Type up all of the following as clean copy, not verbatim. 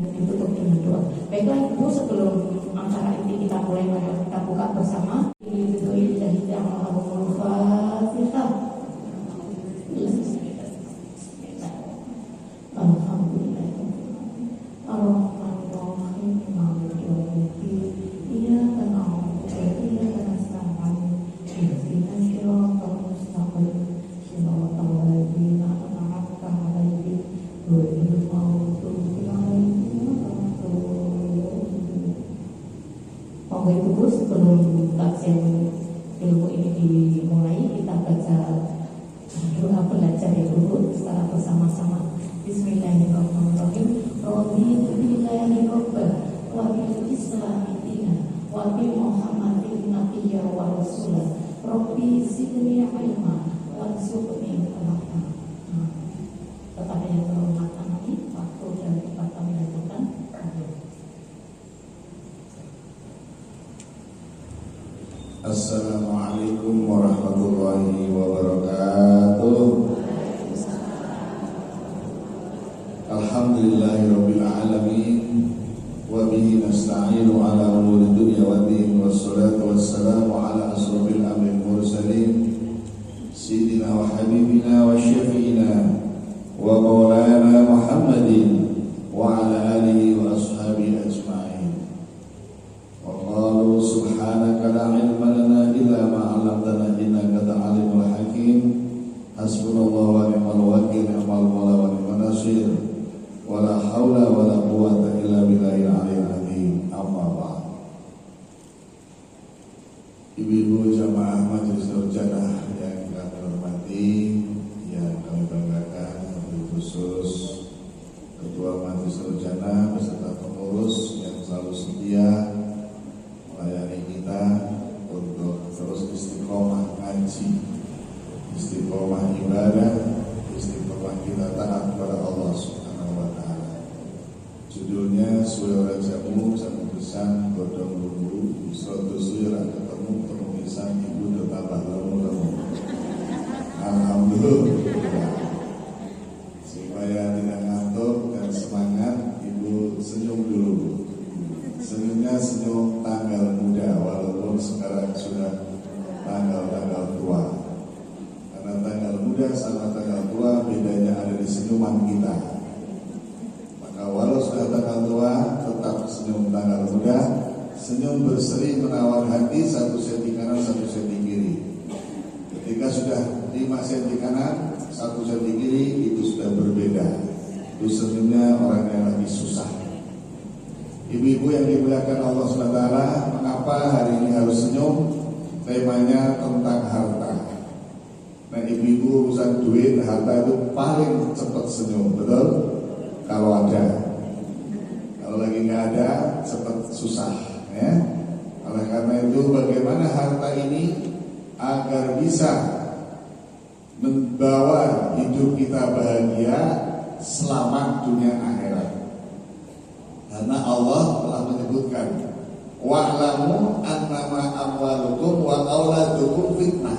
Ditutup dengan doa. Baiklah Ibu, sebelum acara inti kita mulai, mari kita buka bersama. Ibu, sebelum kajian ilmu ini dimulai, kita baca doa belajar ya dulu secara bersama-sama. Bismillahirrahmanirrahim. Raditu billahi rabban wa bil islami dinan wa bi Muhammadin nabiyya wa rasulah. Rabbi zidni ilma warzuqni fahma. Kepada yang terhormat kami, waktu dan tempat kami lakukan. Assalamualaikum warahmatullahi wabarakatuh. Alhamdulillahirabbil alamin wa bihi nasta'inu ala umuri dunya waddin wassalatu wassalamu ala asrofil anbiya'i mursalin sayyidina wa habibina wa syafi'ina wa maulana Muhammadin wa ala alihi wa ashabihi ajma'in. Qalu subhanaka la ilma lana illa ma 'allamtana innaka antal alimul hakim. Hasbunallahu wa ni'mal wakeel, ni'mal mawla wa ni'man nasir. Wala haula wala quwwata illa billahil aliyyil azim. Amma ba'd. Ibu-ibu jamaah majelis sarjana yang kami hormati, yang kami banggakan, khusus Ketua Majelis Sarjana beserta pengurus yang selalu setia melayani kita untuk terus istiqomah ngaji, istiqomah ibadah, istiqomah kita taat kepada Allah Subhanahu wa Ta'ala. Judulnya Suara Jamu Jamu Pisan Godong Bumbu Soto Suyra ketemu penulisan ibu tetaplah lemu-lemu. Alhamdulillah. Supaya tidak ngantuk dan semangat, ibu senyum dulu. Senyumnya senyum tanggal muda, walaupun sekarang sudah tanggal tua. Karena tanggal muda sama tanggal tua bedanya ada di senyuman kita. Maka walau sudah tanggal tua, tetap senyum tanggal muda. Senyum berseri menawar hati, 1 senti kanan 1 senti kiri. Ketika sudah 5 senti kanan 1 senti kiri, itu sudah berbeda. Itu senyumnya orang yang lagi susah. Ibu-ibu yang dimuliakan Allah SWT, mengapa hari ini harus senyum? Temanya tentang harta. Nah, ibu-ibu urusan duit, harta itu paling cepat senyum, betul? Kalau ada. Kalau lagi nggak ada, cepat susah, ya. Oleh karena itu, bagaimana harta ini agar bisa membawa hidup kita bahagia, selamat dunia akhirat. Karena Allah telah menyebutkan wa'lamu annama amwalukum wa auladukum fitnah.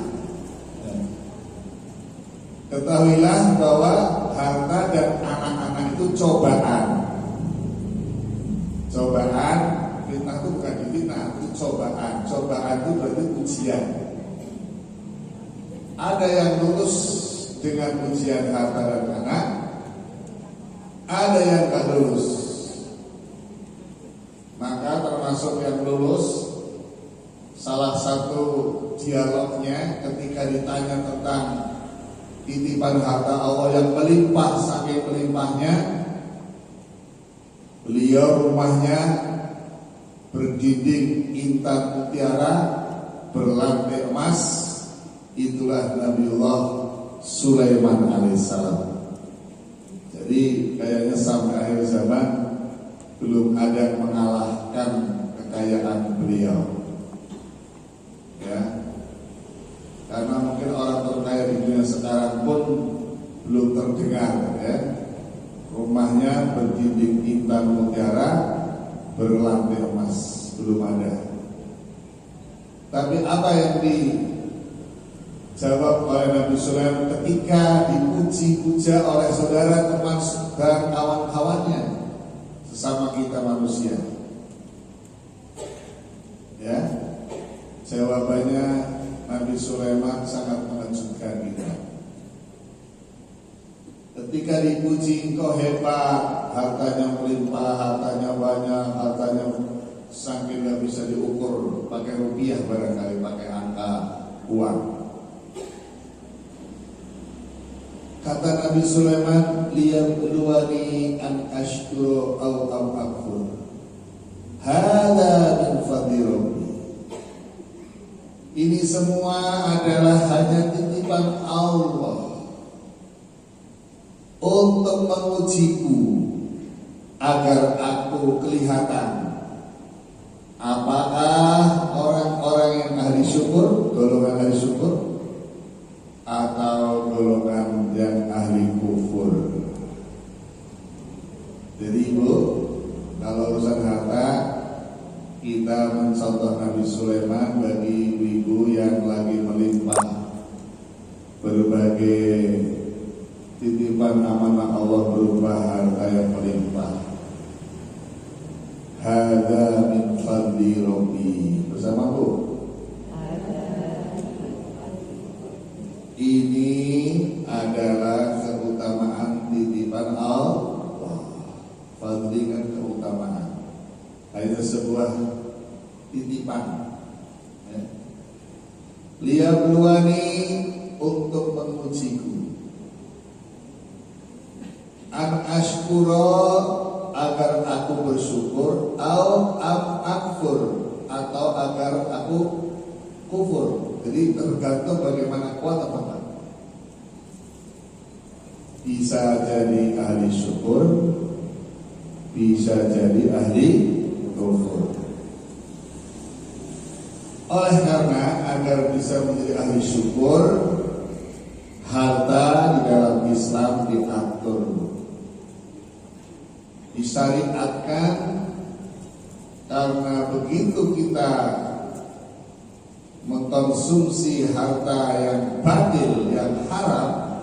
Ketahuilah bahwa harta dan anak-anak itu cobaan. Cobaan, fitnah itu bukan fitnah, itu cobaan. Cobaan itu berarti ujian. Ada yang lulus dengan ujian harta dan anak, ada yang gak lulus. Maka termasuk yang lulus, salah satu dialognya ketika ditanya tentang titipan harta Allah yang melimpah saking melimpahnya, beliau rumahnya berdinding intan mutiara, berlantai emas. Itulah Nabiullah Sulaiman alaihissalam. Jadi kayaknya sampai akhir zaman belum ada yang mengalahkan kekayaan beliau, ya. Karena mungkin orang terkaya di dunia sekarang pun belum terdengar, ya. Rumahnya berdinding intan mutiara, berlantai emas, belum ada. Tapi apa yang dijawab oleh Nabi Sulaiman ketika dipuji-puja oleh saudara, teman dan kawan-kawannya? sesama kita manusia? Ya, jawabannya Nabi Sulaiman sangat mengejutkan kita. Ketika dipuji engkau hebat, hartanya melimpah, hartanya banyak, hartanya saking nggak bisa diukur pakai rupiah, barangkali pakai angka uang. Kata Nabi Sulaiman, liyabluwani an ashkuru aw akfur. Hada min fadli rabbi. Ini semua adalah hanya titipan Allah untuk mengujiku agar aku kelihatan apakah orang-orang yang ahli syukur, golongan ahli syukur, atau golongan yang ahli kufur. Jadi Ibu, kalau urusan harta, kita mencontoh Nabi Sulaiman bagi ibu yang lagi melimpah berbagai titipan amanah Allah berupa harta yang melimpah. Hada min fadli rabbi. Bersama Bu. Ini adalah keutamaan titipan Allah. Fadli kan keutamaan. Itu sebuah titipan. Ya. Liyabluwani, untuk mengujiku. An ashkura, agar aku bersyukur, au akfur, atau agar aku kufur. Jadi tergantung bagaimana kuat apa enggak. Bisa jadi ahli syukur, bisa jadi ahli kufur. Oleh karena agar bisa menjadi ahli syukur, harta di dalam Islam diatur, disyariatkan, karena begitu kita mengkonsumsi harta yang batil, yang haram,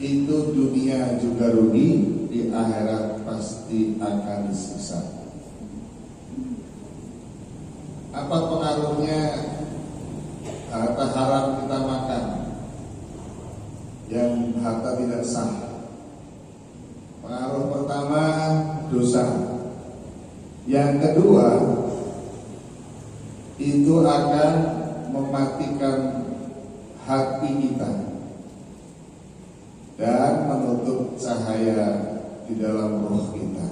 itu dunia juga rugi, di akhirat pasti akan disiksa. Apa pengaruhnya harta haram kita makan, yang harta tidak sah? Pengaruh pertama, dosa. Yang kedua, itu akan mematikan hati kita dan menutup cahaya di dalam roh kita.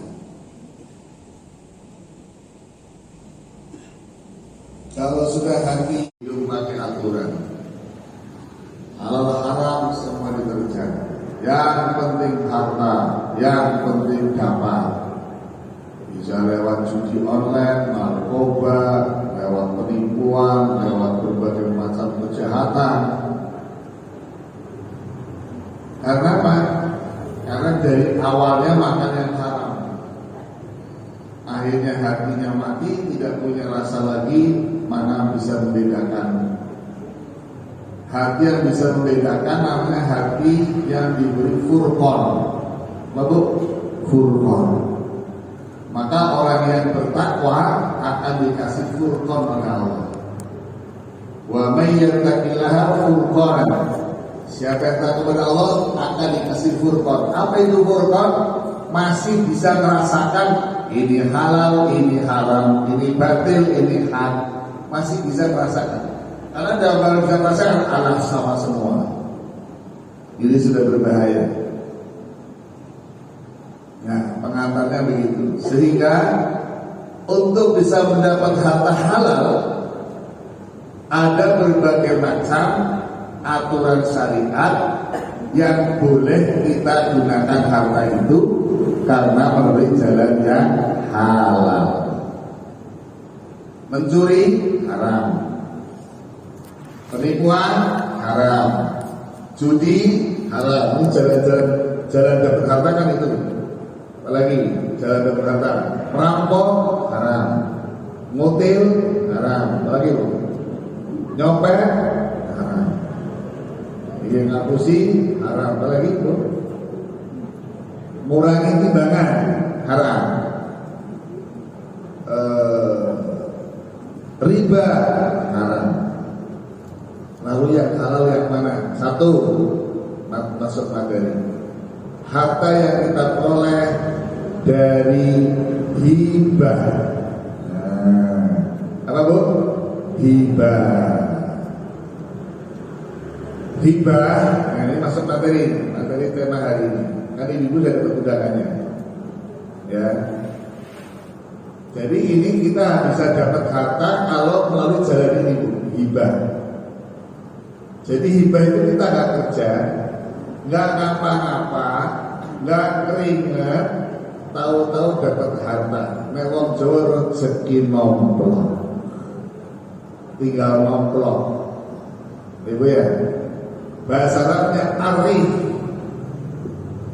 Kalau sudah hati hidup pakai aturan, halal haram semua diterjang. Yang penting harta, yang penting dapat. Bisa lewat judi online, narkoba, lewat penipuan, lewat berbagai macam kejahatan. Karena apa? Karena dari awalnya makan yang haram. Akhirnya hatinya mati, tidak punya rasa lagi. Mana bisa membedakan? Hati yang bisa membedakan namanya hati yang diberi furqan. Lalu furqan. Maka orang yang bertakwa akan dikasih furqan oleh Allah. Wa may yattaqillaha furqan. Siapa yang takut kepada Allah akan dikasih furqan. Apa itu furqan? Masih bisa merasakan ini halal, ini haram, ini batil, ini hak. Masih bisa merasakan. Karena dalam bisa merasakan Allah sama semua. Ini sudah berbahaya. Nah, pengantarnya begitu. Sehingga untuk bisa mendapat harta halal, ada berbagai macam aturan syariat yang boleh kita gunakan harta itu karena melalui jalan yang halal. Mencuri haram, penipuan haram, judi haram. Ini jalan dapat harta kan itu. Apalagi jalan dapat harta, merampok haram, ngutil haram, apalagi bu, nyopet haram, yang ngapusi haram, apalagi bu, murangi timbangan haram. materi. Harta yang kita peroleh dari hibah. Nah, apa Bu? Hibah. Hibah, nah ini masuk materi tema hari ini. Kan ibu sudah dapat undangannya, ya. Jadi ini kita bisa dapat harta kalau melalui jalan ini Bu, hibah. Jadi hibah itu kita nggak kerja, nggak ngapa-ngapa, nggak keringat, tahu-tahu dapat harta. Nek wong Jawa rezeki nomplok, tinggal nomplok, ibu ya. Bahasa Arabnya arif,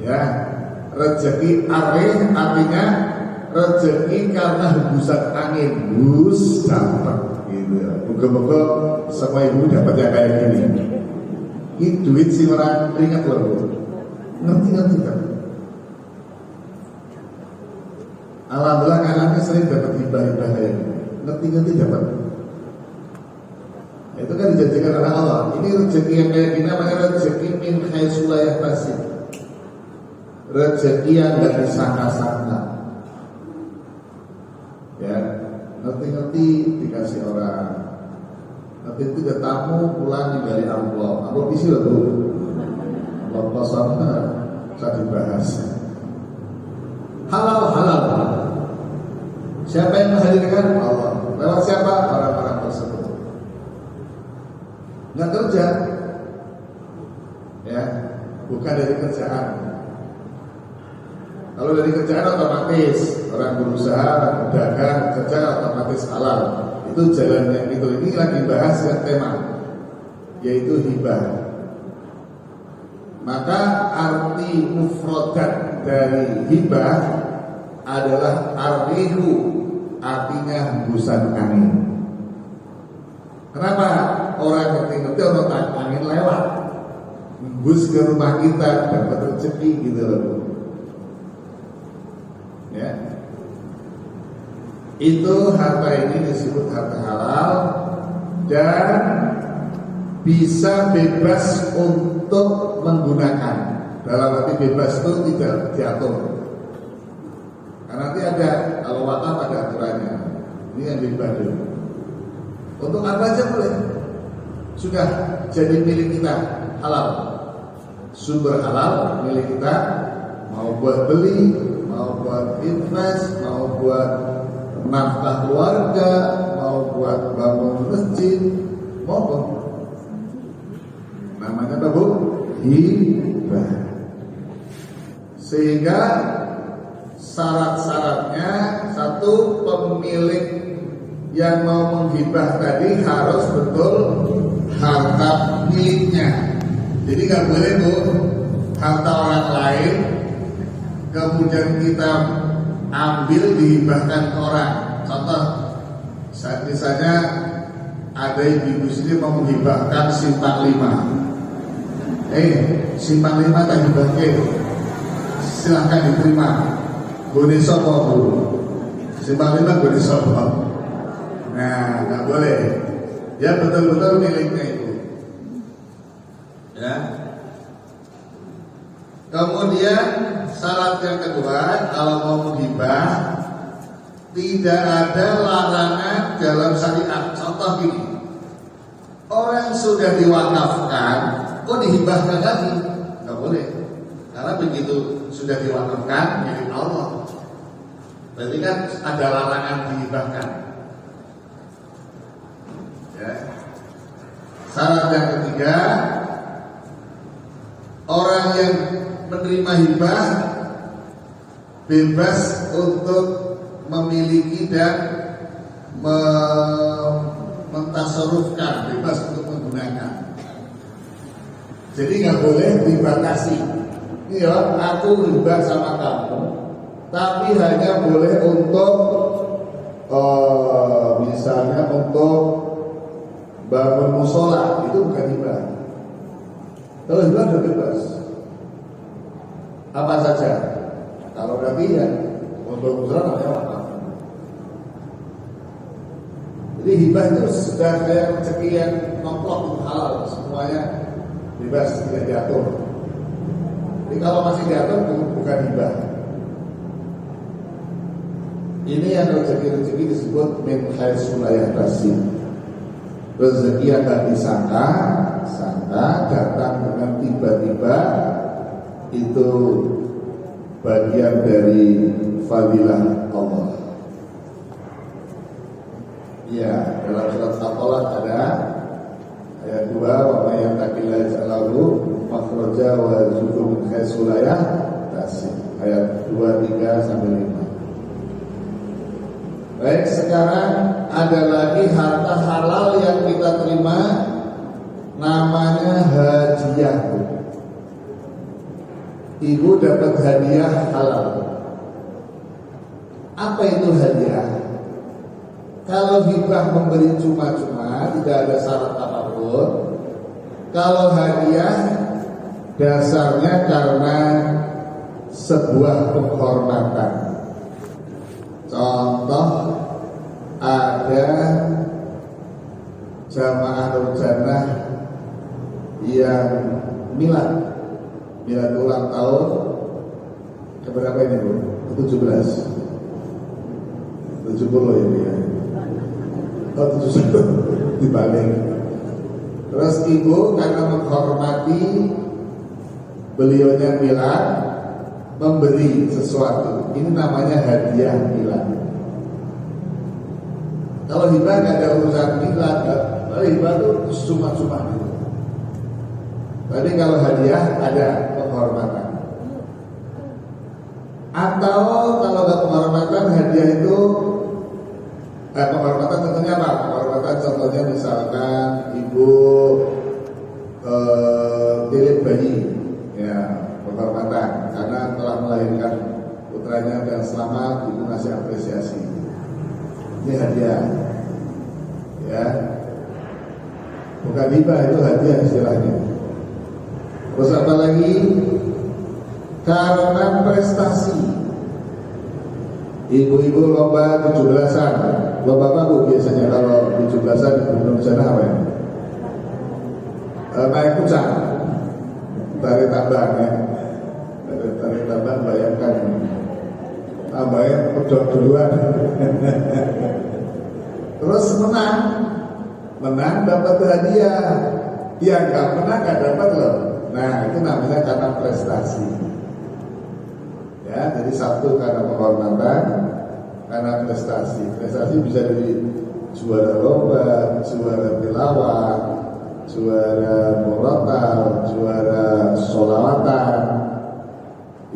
ya, rezeki arif artinya rezeki karena hembusan angin, bus dapat, gitu ya. Moga-moga semua ibu dapat yang kayak gini. Ini duit sih orang ingat loh, ngerti kan? Alhamdulillah anaknya sering dapat hibah-hibah kayak gini, ngerti dapat. Itu kan dijanjikan oleh Allah. Ini rezeki yang kayak gini namanya rezeki min haitsu la yahtasib. Rezeki yang tidak disangka-sangka. Ya, ngerti dikasih orang. Nanti itu ada tamu pulang dari amplop isi loh Bu. Amplop kosong bisa dibahas. Halal. Siapa yang menghadirkan? Allah. Lewat siapa? Orang-orang tersebut. Nggak kerja, ya, bukan dari kerjaan. Kalau dari kerjaan otomatis orang berusaha, orang berdagang, kerja otomatis halal. Itu jalannya itu. Ini lagi bahas yang tema, yaitu hibah. Maka arti mufradat dari hibah adalah arihu, artinya hembusan angin. Kenapa? Orang ngerti-ngerti orang angin lewat, hembus ke rumah kita, dapat rezeki gitu loh. Ya, itu harta ini disebut harta halal dan bisa bebas untuk menggunakan. Dalam arti bebas itu tidak diatur. Karena nanti ada kalau wakaf ada aturannya. Ini yang bebas dulu. Untuk apa aja boleh. Sudah jadi milik kita, halal. Sumber halal milik kita, mau buat beli, mau buat invest, mau buat nafkah keluarga, mau buat bangun masjid, mau namanya apa Bu? Hibah. Sehingga syarat-syaratnya satu, pemilik yang mau menghibah tadi harus betul harta miliknya. Jadi nggak boleh Bu, harta orang lain kemudian kita ambil dihibahkan ke orang. Contoh, saat misalnya ada ibu sini mau menghibahkan simpang 5. Simpang 5 tak hibahkan, silahkan diterima. Gone sopo Bu? Simpang 5 gone sopo? Nah, nggak boleh. Ya betul-betul miliknya itu. Ya. Kemudian syarat yang kedua, kalau mau menghibah tidak ada larangan dalam syariat. Contoh gini, orang sudah diwakafkan, kok dihibahkan lagi? Nggak boleh, karena begitu sudah diwakafkan milik Allah. Berarti kan ada larangan dihibahkan. Ya. Syarat yang ketiga, orang yang menerima hibah bebas untuk memiliki dan mentasarufkan, bebas untuk menggunakan. Jadi nggak boleh dibatasi. Ini ya, aku hibah sama kamu, tapi hanya boleh untuk misalnya untuk bangun musola, itu bukan hibah. Kalau hibah sudah bebas. Apa saja. Kalau berarti ya untuk musola namanya wakaf. Jadi hibah itu sudah kayak rezeki yang nomplok halal, semuanya bebas, tidak diatur. Jadi kalau masih diatur bukan hibah. Ini yang rezeki-rezeki disebut min haitsu la yahtasib. Rezeki yang tak disangka datang dengan tiba-tiba, itu bagian dari fadilah Allah. Ya, dalam surat Al-Talaq ada ayat 2, wa may yattaqillaha yaj'al lahu makhraja wa yarzuqhu min haitsu la yahtasib. Ayat 2, 3 sampai 5. Baik, sekarang ada lagi harta halal yang kita terima, namanya hadiah. Ibu dapat hadiah halal. Apa itu hadiah? Kalau hibah memberi cuma-cuma, tidak ada syarat apapun. Kalau hadiah dasarnya karena sebuah penghormatan. Contoh, ada jamaah Nurjannah yang milad ulang tahun keberapa ini Bu? 17 70 ini ya. Oh 70 dibalik. Terus ibu karena menghormati beliaunya milad, memberi sesuatu. Ini namanya hadiah milad. Kalau hibah nggak ada urusan milad, kalau hibah itu cuma-cuma gitu. Tapi kalau hadiah ada penghormatan. Atau kalau nggak penghormatan, hadiah itu penghormatan tentunya apa? Penghormatan contohnya misalkan ibu tilik bayi, ya penghormatan karena telah melahirkan putranya dan selamat, ibu ngasih apresiasi. Ini hadiah, ya, bukan hibah, itu hadiah istilahnya. Terus apa lagi? Karena prestasi. Ibu-ibu lomba 17-an. Lomba apa Bu biasanya kalau 17-an belum sana apa ya? Naik kucang, tarik tambang ya. Tarik tambang, bayangkan tambahnya pedot duluan. Terus menang dapat hadiah. Yang nggak menang nggak dapat loh. Nah itu namanya karena prestasi. Ya, jadi satu karena penghormatan, karena prestasi. Prestasi bisa dari juara lomba, juara tilawah, juara murotal, juara sholawatan,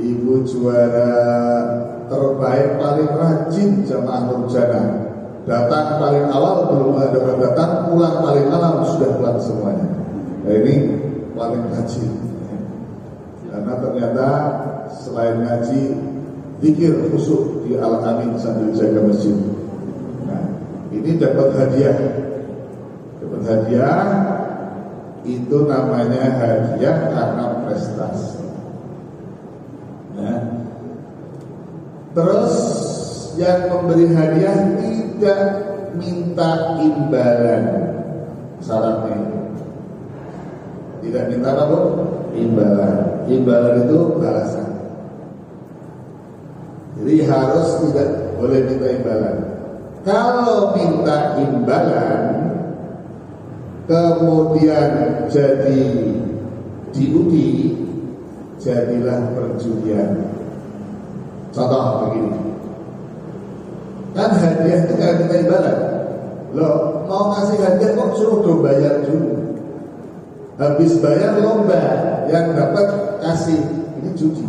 ibu juara terbaik paling rajin jamaah Nurjannah. Datang paling awal belum ada datang, pulang paling malam sudah pulang semuanya. Nah, ini paling rajin. Karena ternyata selain ngaji, zikir khusyuk di Al-Amin sambil jaga masjid. Nah, ini dapat hadiah. Dapat hadiah itu namanya hadiah karena prestasi. Nah, terus yang memberi hadiah tidak minta imbalan. Syaratnya tidak minta apa Bu? Imbalan. Imbalan itu balasan. Jadi harus tidak boleh minta imbalan. Kalau minta imbalan kemudian jadi diuji, jadilah perjudian. Contoh begini, kan hadiah itu kan minta imbalan. Loh, mau ngasih hadiah kok suruh dong bayar dulu. Habis bayar lomba, yang dapat kasih, ini judi.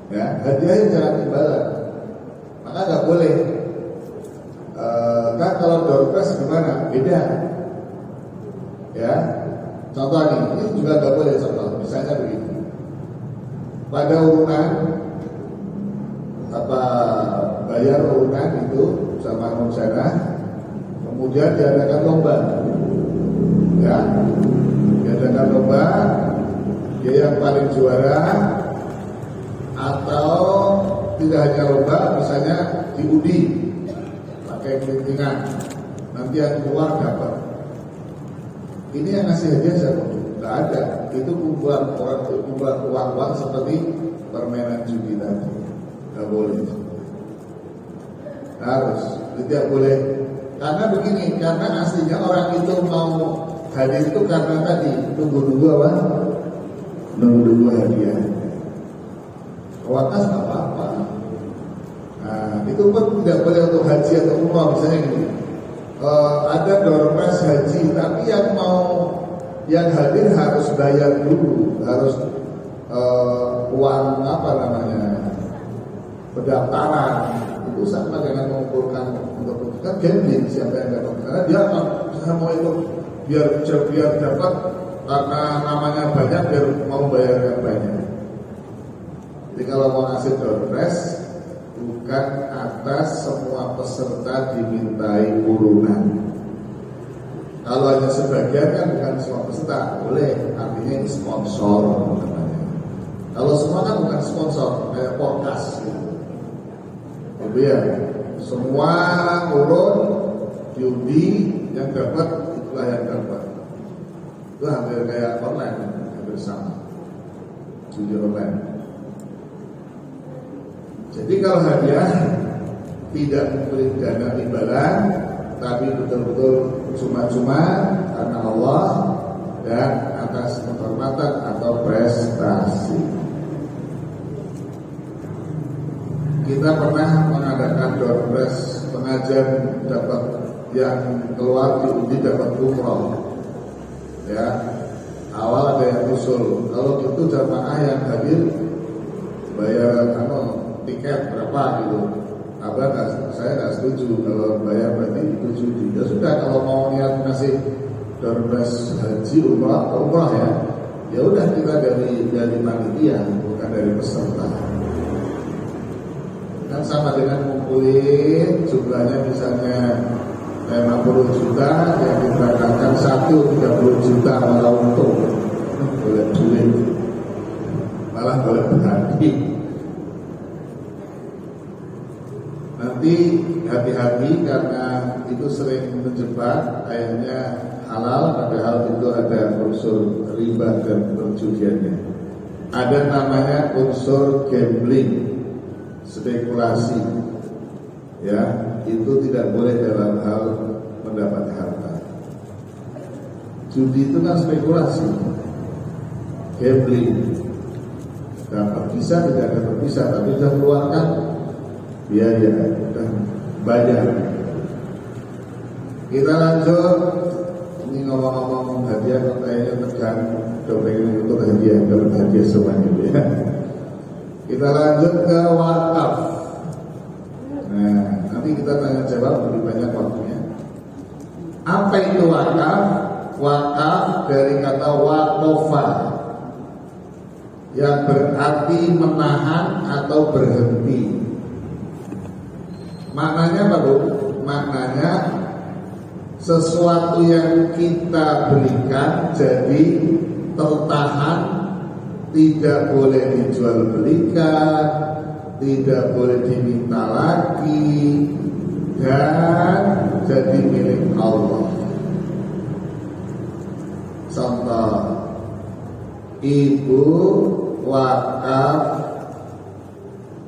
Ya, hadiahnya jangan imbalan. Maka nggak boleh. Kan kalau door prize gimana? Beda. Ya, contoh nih, ini juga nggak boleh contoh. Misalnya begini, pada urunan apa bayar urunan itu sama Nurjannah, kemudian diadakan lomba. Ya, diadakan lomba, dia yang paling juara, atau tidak hanya lomba, misalnya diundi pakai kelintingan, nanti yang keluar dapat. Ini yang ngasih hadiah siapa? nggak ada. Itu kumpulan uang seperti permainan judi tadi, nggak boleh. Harus, tidak boleh. Karena begini, karena aslinya orang itu mau hadir itu karena tadi nunggu-nunggu apa? Nunggu-nunggu hadiah. Wakaf nggak apa-apa. Nah, itu pun tidak boleh untuk haji atau umrah. Misalnya gini, ada doorpress haji, tapi yang hadir harus bayar dulu, harus uang apa namanya, pendaftaran. Itu sama dengan mengumpulkan untuk kan gambling, siapa yang dapat, karena dia saya mau itu biar dapat karena namanya banyak, biar mau bayarkan banyak. Jadi kalau mau ngasih doorpress, bukan atas semua peserta dimintai urunan. Kalau hanya sebagian kan bukan semua peserta, boleh, artinya ini sponsor namanya. Kalau semua kan bukan sponsor, kayak podcast gitu. Jadi ya, semua urun judi yang dapat itulah yang dapat. Itu hampir kayak online, hampir sama, judi online. Jadi kalau hadiah tidak memberi dana imbalan, tapi betul-betul cuma-cuma karena Allah dan atas kehormatan atau prestasi. Kita pernah mengadakan doorpress pengajian dapat yang keluar diundi dapat umroh. Ya, awal ada yang usul, kalau gitu jamaah yang hadir bayar tiket berapa gitu. Saya nggak setuju, kalau bayar berarti itu judi. Ya sudah, kalau mau niat ngasih doorpress haji umrah ya udah kita dari panitia, bukan dari peserta. Kan sama dengan ngumpulin jumlahnya misalnya 50 juta, yang diberangkatkan 30 juta malah untung, boleh duit, malah boleh berhenti. Nanti hati-hati karena itu sering menjebak, akhirnya halal padahal itu ada unsur riba dan perjudiannya. Ada namanya unsur gambling, spekulasi, ya, itu tidak boleh dalam hal mendapat harta. Judi itu kan spekulasi, gambling, dapat bisa tidak dapat bisa, tapi sudah keluarkan biaya dan bayar. Kita lanjut. Ini ngomong-ngomong hadiah, kayaknya tekan pengen untuk hadiah, dapat hadiah semuanya ya. Kita lanjut ke wakaf. Nah, nanti kita tanya jawab, lebih banyak waktunya. Apa itu wakaf? Wakaf dari kata waqafa, yang berarti menahan atau berhenti. Maknanya apa, Bu? Maknanya sesuatu yang kita berikan jadi tertahan, tidak boleh dijual belikan, tidak boleh diminta lagi, dan jadi milik Allah. Contoh, ibu wakaf,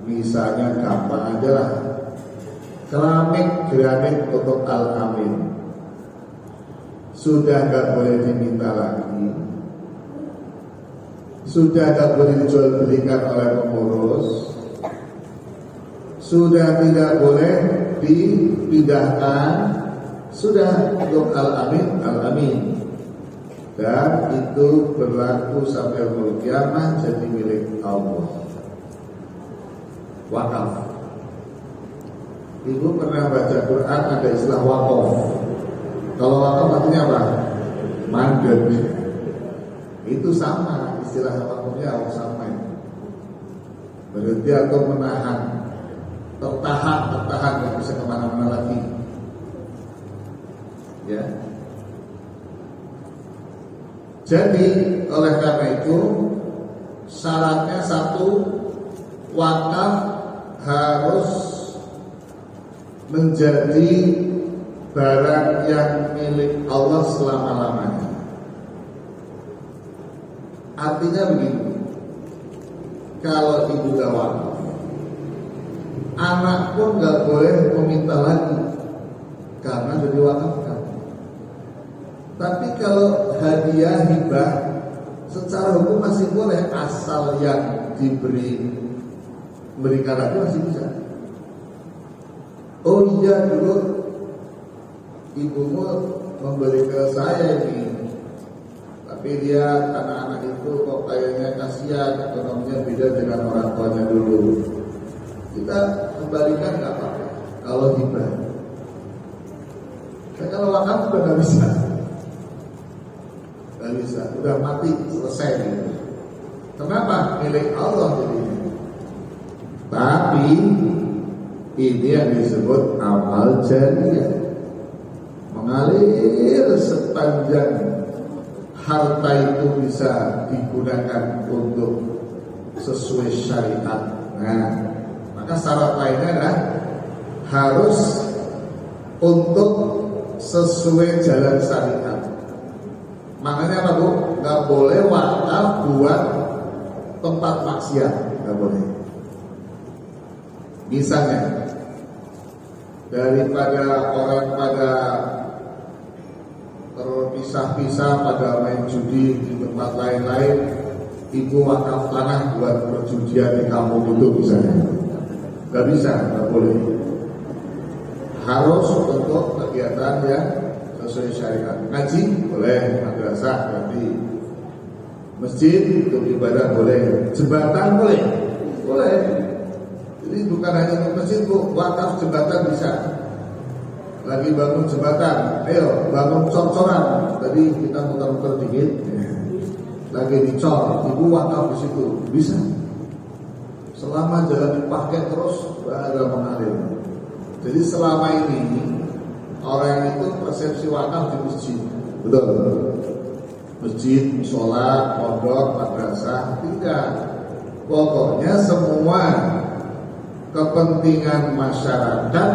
misalnya gampang aja lah, keramik granit untuk Al-Amin, sudah gak boleh diminta lagi, sudah gak boleh dijual belikan oleh pengurus, sudah tidak boleh dipindahkan, sudah untuk Al-Amin, Al-Amin, dan itu berlaku sampai yaumul kiamah, jadi milik Allah. Wakaf. Ibu pernah baca Quran, ada istilah wakaf. Kalau wakaf artinya apa? Mandek. Itu sama, istilah wakafnya sama. Berhenti atau menahan, tertahan, nggak bisa kemana-mana lagi. Ya. Jadi oleh karena itu syaratnya satu, wakaf harus menjadi barang yang milik Allah selama-lamanya. Artinya begini, kalau ibu udah wakaf, anak pun nggak boleh meminta lagi karena sudah diwakafkan. Tapi kalau hadiah hibah secara hukum masih boleh, asal yang memberikan lagi masih bisa. Oh iya, dulu ibumu memberi ke saya ini, tapi dia anak-anak itu kok kayaknya kasihan, ekonominya beda dengan orang tuanya dulu. Kita kembalikan nggak apa-apa kalau hibah. Dan kalau wakaf juga nggak bisa, udah mati selesai gitu. Kenapa? Milik Allah jadi. Tapi ini yang disebut amal jariyah, mengalir sepanjang harta itu bisa digunakan untuk sesuai syariat. Nah, maka syarat lainnya adalah harus untuk sesuai jalan syariat. Makanya apa Bu? Nggak boleh wakaf buat tempat maksiat, nggak boleh. Misalnya, daripada orang pada terpisah-pisah pada main judi di tempat lain-lain, ibu wakaf tanah buat perjudian di kampung itu misalnya, nggak bisa, nggak boleh. Harus untuk kegiatan yang sesuai syariat. Ngaji boleh, madrasah berarti, masjid untuk ibadah boleh, jembatan boleh, boleh. Jadi bukan hanya untuk masjid Bu, wakaf jembatan bisa. Lagi bangun jembatan, ayo bangun cor-coran. Tadi kita muter-muter dikit, lagi dicor, ibu wakaf di situ bisa. Selama jalan dipakai terus, ada mengalir. Jadi selama ini orang itu persepsi wakaf di masjid, betul? Masjid, musola, pondok, madrasah, tidak. Pokoknya semua kepentingan masyarakat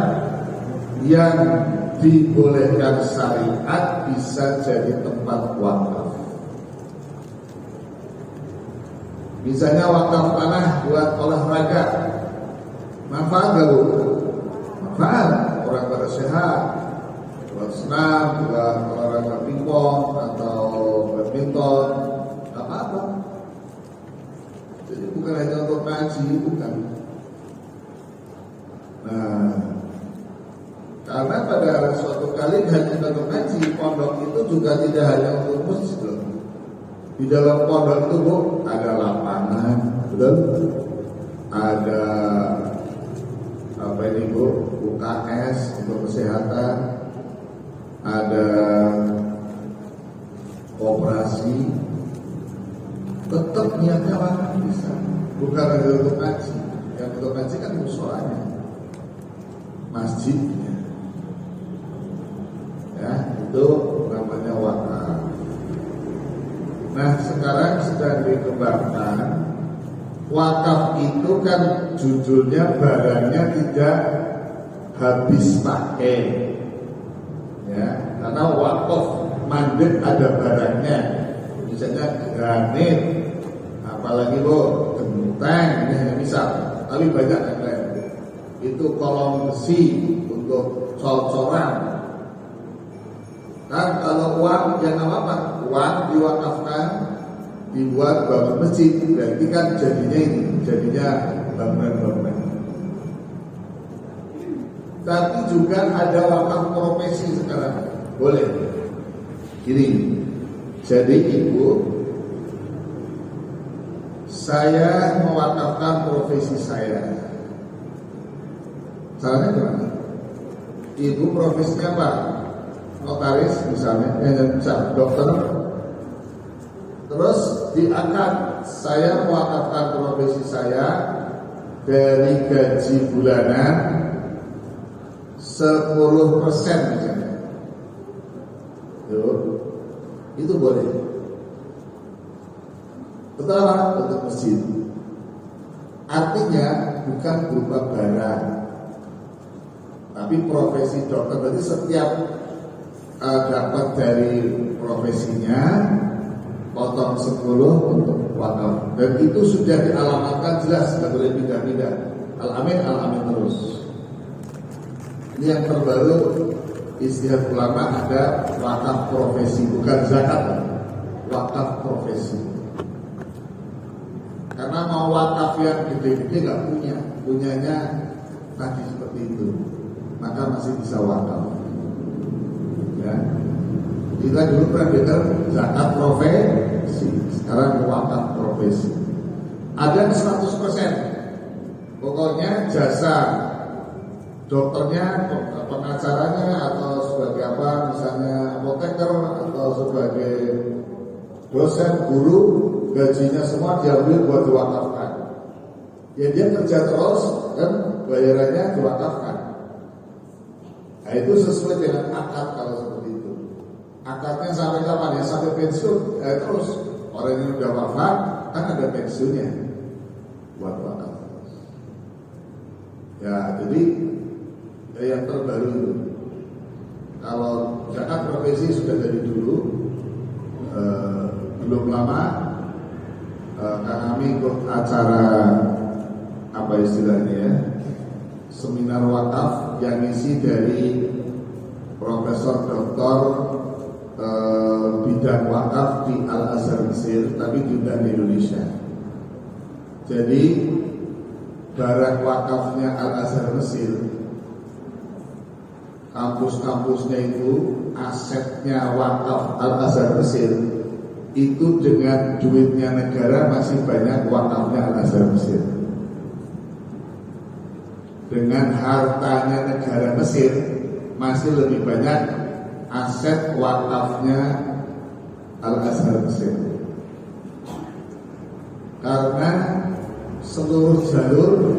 yang dibolehkan syariat bisa jadi tempat wakaf. Misalnya wakaf tanah buat olahraga, manfaat gak Bu? Manfaat, orang pada sehat, buat senam, buat olahraga pingpong atau badminton, apa-apa. Jadi bukan hanya untuk ngaji, bukan. Nah, karena pada suatu kali hanya untuk ngaji, pondok itu juga tidak hanya untuk muslim. Di dalam pondok itu Bu, ada lapangan, betul? Ada apa ini Bu? UKS untuk kesehatan, ada operasi. Tetap niatnya wakaf bisa, bukan hanya untuk ngaji. Yang untuk ngaji kan musolanya, masjidnya, ya itu namanya wakaf. Nah sekarang sedang dikembangkan. Wakaf itu kan judulnya barangnya tidak habis pakai, ya, karena wakaf mandek ada barangnya, misalnya granit, apalagi genteng, ini hanya misal, tapi banyak yang lain. Itu kolom besi untuk cor-coran. Kan kalau uang jangan apa-apa, uang diwakafkan dibuat bangun masjid, berarti kan jadinya bangunan-bangunan. Tapi juga ada wakaf profesi sekarang, boleh. Gini, jadi ibu, saya mewakafkan profesi saya. Caranya gimana? Ibu profesinya apa? Notaris misalnya, bisa dokter. Terus diangkat, saya mewakafkan profesi saya dari gaji bulanan 10% misalnya. Itu boleh. Pertama untuk masjid. Artinya bukan berupa barang, tapi profesi dokter. Berarti setiap dapat dari profesinya potong 10 untuk wakaf. Dan itu sudah dialamatkan jelas, nggak boleh pindah-pindah. Al-amin terus. Ini yang terbaru, istihad ulama ada wakaf profesi, bukan zakat, wakaf profesi. Karena mau wakaf yang gede-gede nggak punyanya tadi seperti itu, maka masih bisa wakaf. Ya. Kita dulu pernah dengar zakat profesi, sekarang wakaf profesi. Ada 100%. Pokoknya jasa dokternya, pengacaranya, atau sebagai apa, misalnya apoteker, atau sebagai dosen, guru, gajinya semua diambil buat diwakafkan. Ya dia kerja terus, kan bayarannya diwakafkan. Nah itu sesuai dengan akad kalau seperti itu. Akadnya sampai kapan ya? Sampai pensiun. Terus orang yang udah wafat kan ada pensiunnya buat wakaf. Ya jadi yang terbaru itu. Kalau zakat profesi sudah dari dulu, belum lama kami ikut acara apa istilahnya ya, seminar wakaf yang isi dari Profesor Doktor bidang wakaf di Al-Azhar Mesir, tapi diundang di Indonesia. Jadi barang wakafnya Al-Azhar Mesir, kampus-kampusnya itu, asetnya wakaf Al-Azhar Mesir itu dengan duitnya negara masih banyak wakafnya Al-Azhar Mesir. Dengan hartanya negara Mesir masih lebih banyak aset wakafnya Al-Azhar Mesir. Karena seluruh jalur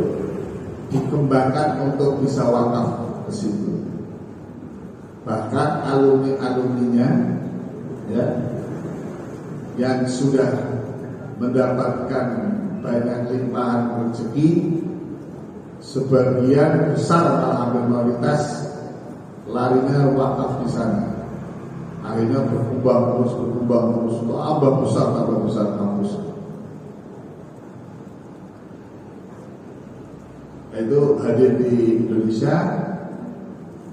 dikembangkan untuk bisa wakaf ke situ. Bahkan alumni-alumninya ya, yang sudah mendapatkan banyak limpahan rezeki, sebagian besar hampir mayoritas larinya wakaf di sana. Akhirnya berkembang terus, tambah besar kampus. Itu hadir di Indonesia.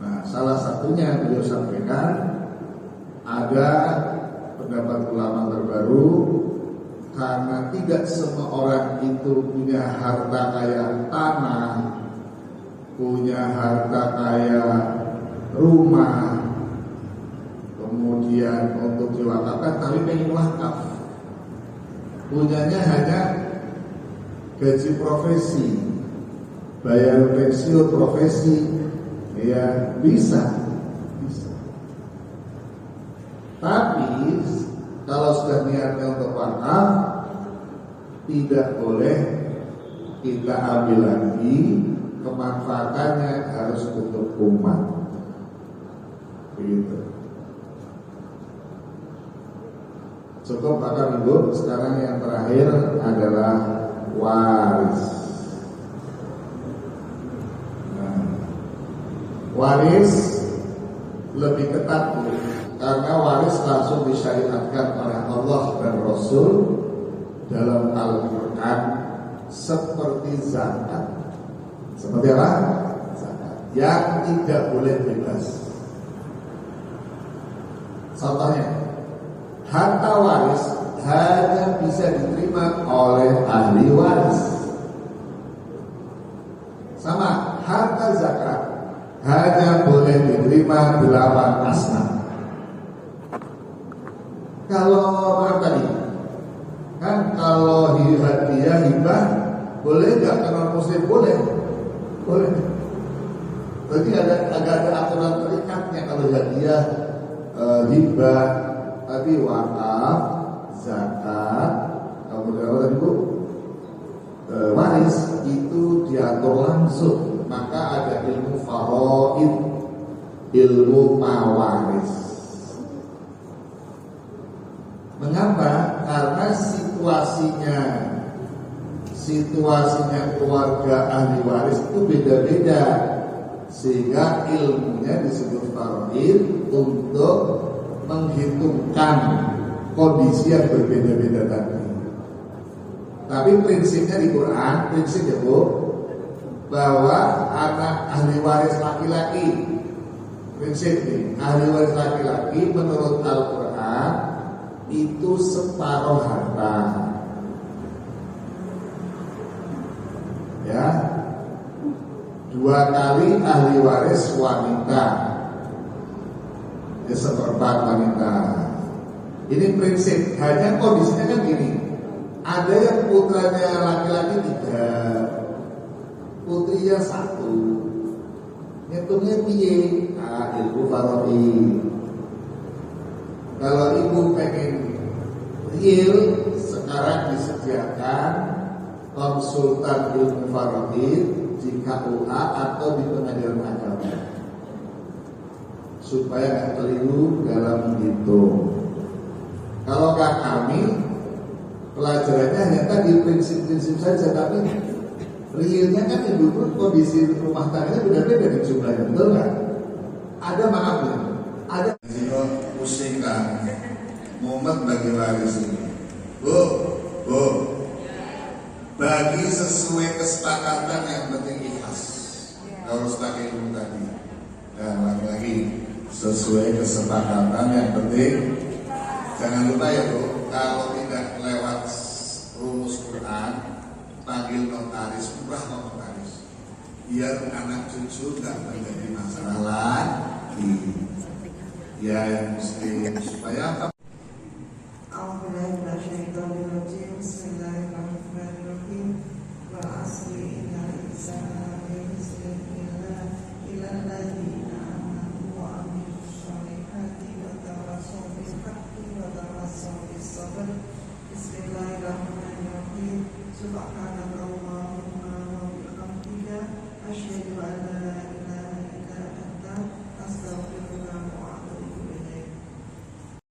Nah, salah satunya beliau sampaikan ada pendapat ulama terbaru, karena tidak semua orang itu punya harta kaya tanah, punya harta kaya rumah, kemudian untuk diwakafkan, tapi pengen wakaf, punyanya hanya gaji profesi, bayar pensiun profesi, ya bisa. Tapi kalau sudah niatnya untuk wakaf, tidak boleh kita ambil lagi, kemanfaatannya harus untuk umat. Begitu. Cukup Bapak Ibu. Sekarang yang terakhir adalah waris. Nah, waris lebih ketat, karena waris langsung disyariatkan oleh Allah dan Rasul dalam Al-Quran seperti zakat. Seperti apa? Zakat yang tidak boleh bebas. Contohnya, harta waris hanya bisa diterima oleh ahli waris. Sama, harta zakat hanya boleh diterima 8 asnaf. Kalau tadi kan, kalau hadiah hibah boleh nggak? Karena muslim boleh. Berarti ada aturan terikatnya. Kalau hadiah hibah, tapi wakaf, zakat, kemudian apa tadi Bu? Waris itu diatur langsung. Maka ada ilmu faraid, ilmu mawaris. Mengapa? Karena situasinya keluarga ahli waris itu beda-beda, sehingga ilmunya disebut faraid untuk menghitungkan kondisi yang berbeda-beda tadi. Tapi prinsipnya di Quran, prinsip ya Bu, bahwa anak ahli waris laki-laki, prinsip nih, ahli waris laki-laki menurut Al-Quran itu separuh harta. Ya, 2 kali ahli waris wanita, ya 1/4 wanita. Ini prinsip. Hanya kondisinya kan gini, ada yang putranya laki-laki 3, putrinya 1. Hitungnya piye? Nah, ilmu faroi. Kalau ibu pengen real, sekarang disediakan konsultan ilmu faroi di KUA atau di pengadilan agama, supaya nggak keliru dalam menghitung. Kalau kami pelajarannya hanya tadi prinsip-prinsip saja, tapi realnya kan ibu pun kondisi rumah tangganya beda-beda di jumlahnya, betul nggak? Ada maafnya, ada. Jika pusingkan momen bagi waris ini, Bu, bagi sesuai kesepakatan yang penting ikhlas. Harus pakai ilmu tadi. Dan lagi-lagi sesuai kesepakatan yang penting. Jangan lupa ya Bu, kalau tidak lewat rumus Quran, panggil notaris, murah notaris, biar anak cucu nggak menjadi masalah lagi. Ya yang mesti supaya apa?